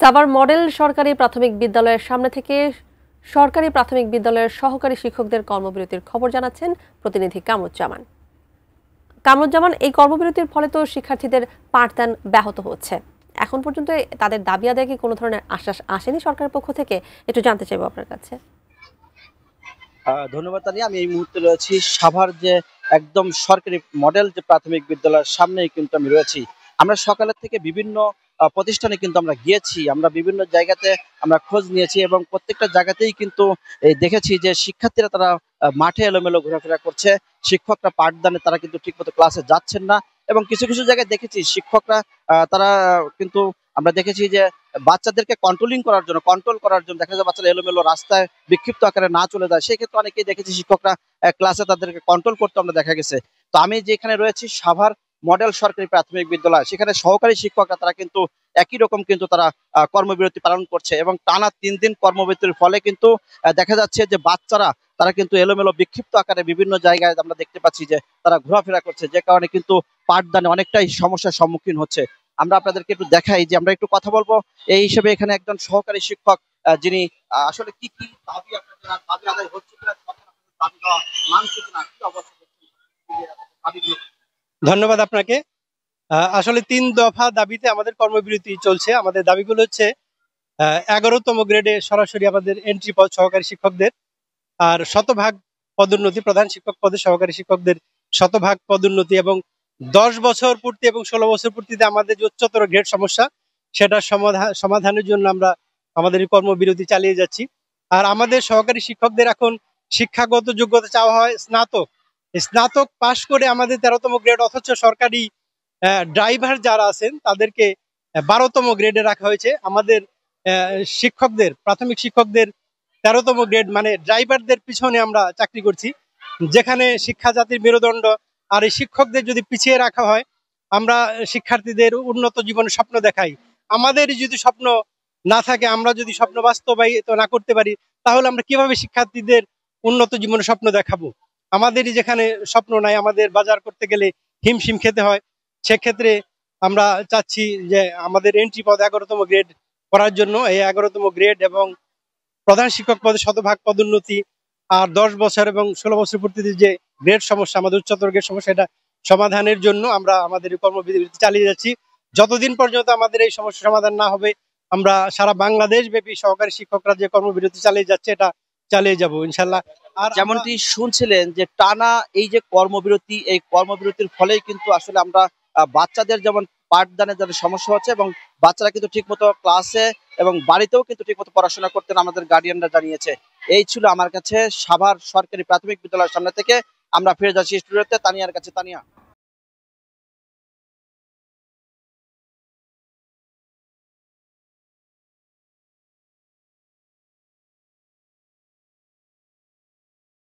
Savar model সরকারি প্রাথমিক বিদ্যালয়ের সামনে থেকে সরকারি প্রাথমিক বিদ্যালয়ের সহকারী শিক্ষকদের কর্মবিরতির খবর জানাচ্ছেন প্রতিনিধি কামরুজ্জামান। এই কর্মবিরতির ফলে তো শিক্ষার্থীদের পাঠদান ব্যাহত হচ্ছে। এখন পর্যন্ত তাদের দাবি আদায়ে কি কোনো ধরনের আশ্বাস আসেনি সরকারের পক্ষ থেকে? একটু জানতে চাইবো আপনার কাছে। ধন্যবাদ তানিয়া। আমি এই মুহূর্তে রয়েছি সাভার যে একদম সরকারি মডেল যে প্রাথমিক বিদ্যালয়ের সামনেই কিন্তু আমি রয়েছি। আমরা সকালের থেকে বিভিন্ন প্রতিষ্ঠানে কিন্তু আমরা গিয়েছি, আমরা বিভিন্ন জায়গাতে আমরা খোঁজ নিয়েছি এবং প্রত্যেকটা জায়গাতেই কিন্তু দেখেছি যে শিক্ষার্থীরা তারা মাঠে এলোমেলো ঘোরাফেরা করছে। শিক্ষকরা পাঠদানে তারা কিন্তু ঠিকমতো ক্লাসে যাচ্ছেন না এবং কিছু কিছু জায়গায় দেখেছি শিক্ষকরা তারা কিন্তু আমরা দেখেছি যে বাচ্চাদেরকে কন্ট্রোল করার জন্য দেখা যায় বাচ্চারা এলোমেলো রাস্তায় বিক্ষিপ্ত আকারে না চলে যায়। সেক্ষেত্রে অনেকেই দেখেছি শিক্ষকরা ক্লাসে তাদেরকে কন্ট্রোল করতে আমরা দেখা গেছে। তো আমি যেখানে রয়েছি সাভার মডেল সরকারি প্রাথমিক বিদ্যালয়, সেখানে সহকারী শিক্ষকরা তারা কিন্তু একই রকম কিন্তু তারা কর্মবিরতি পালন করছে এবং টানা 3 দিন কর্মবিরতির ফলে কিন্তু দেখা যাচ্ছে যে বাচ্চারা তারা কিন্তু এলোমেলো বিক্ষিপ্ত আকারে বিভিন্ন জায়গায় আমরা দেখতে পাচ্ছি যে তারা ঘোরাফেরা করছে, যে কারণে কিন্তু পাঠদানে অনেকটাই সমস্যার সম্মুখীন হচ্ছে। আমরা আপনাদেরকে একটু দেখাই যে আমরা একটু কথা বলবো এই হিসেবে এখানে একজন সহকারী শিক্ষক যিনি আসলে কি কি দাবি আপনাদের দাবি আদায় হচ্ছে কিনা, দাবি দেওয়া মানছে কিনা, কি অবস্থা দাবিগুলো। ধন্যবাদ আপনাকে। আসলে 3 দফা দাবিতে আমাদের কর্মবিরতি চলছে। আমাদের দাবিগুলো হচ্ছে 11তম গ্রেডে সরাসরি আমাদের এন্ট্রি পদ সহকারী শিক্ষকদের, আর শতভাগ পদোন্নতি প্রধান শিক্ষক পদে সহকারী শিক্ষকদের শতভাগ পদোন্নতি এবং 10 বছর পূর্তি এবং 16 বছর পূর্তিতে আমাদের যে উচ্চতর গ্রেড সমস্যা সেটার সমাধানের জন্য আমরা আমাদের কর্মবিরতি চালিয়ে যাচ্ছি। আর আমাদের সহকারী শিক্ষকদের এখন শিক্ষাগত যোগ্যতা চাওয়া হয় স্নাতক। স্নাতক পাশ করে আমাদের 13তম গ্রেড, অথচ সরকারি ড্রাইভার যারা আছেন তাদেরকে 12তম গ্রেডে রাখা হয়েছে। আমাদের শিক্ষকদের, প্রাথমিক শিক্ষকদের 13তম গ্রেড মানে ড্রাইভারদের পিছনে আমরা চাকরি করছি, যেখানে শিক্ষা জাতির মেরুদণ্ড। আর এই শিক্ষকদের যদি পিছিয়ে রাখা হয়, আমরা শিক্ষার্থীদের উন্নত জীবনের স্বপ্ন দেখাই, আমাদের যদি স্বপ্ন না থাকে, আমরা যদি স্বপ্ন বাস্তবায়িত না করতে পারি, তাহলে আমরা কিভাবে শিক্ষার্থীদের উন্নত জীবনের স্বপ্ন দেখাবো? আমাদেরই যেখানে স্বপ্ন নাই, আমাদের বাজার করতে গেলে হিমশিম খেতে হয়। সেক্ষেত্রে আমরা চাচ্ছি যে আমাদের এন্ট্রি পদ 11তম গ্রেড করার জন্য। এই 11তম গ্রেড এবং প্রধান শিক্ষক পদে শতভাগ পদোন্নতি, আর 10 বছর এবং 16 বছর পূর্তিতে যে গ্রেড সমস্যা, আমাদের উচ্চতর গ্রেড সমস্যা, এটা সমাধানের জন্য আমরা আমাদের কর্মবিরতি চালিয়ে যাচ্ছি। যতদিন পর্যন্ত আমাদের এই সমস্যা সমাধান না হবে, আমরা সারা বাংলাদেশ ব্যাপী সহকারী শিক্ষকরা যে কর্মবিরতি চালিয়ে যাচ্ছে এটা চালিয়ে যাব ইনশাল্লাহ। আর যেমনটি শুনছিলেন যে টানা এই যে কর্মবিরতি, এই কর্মবিরতির ফলেই কিন্তু আসলে আমরা বাচ্চাদের যেমন পাঠদানে যাদের সমস্যা হচ্ছে এবং বাচ্চারা কিন্তু ঠিকমতো ক্লাসে এবং বাড়িতেও কিন্তু ঠিকমতো পড়াশোনা করতে না, আমাদের গার্ডিয়ানরা জানিয়েছে। এই ছিল আমার কাছে সাভার সরকারি প্রাথমিক বিদ্যালয়ের সামনে থেকে। আমরা ফিরে যাচ্ছি স্টুডিওতে। তানিয়ার কাছে। তানিয়া।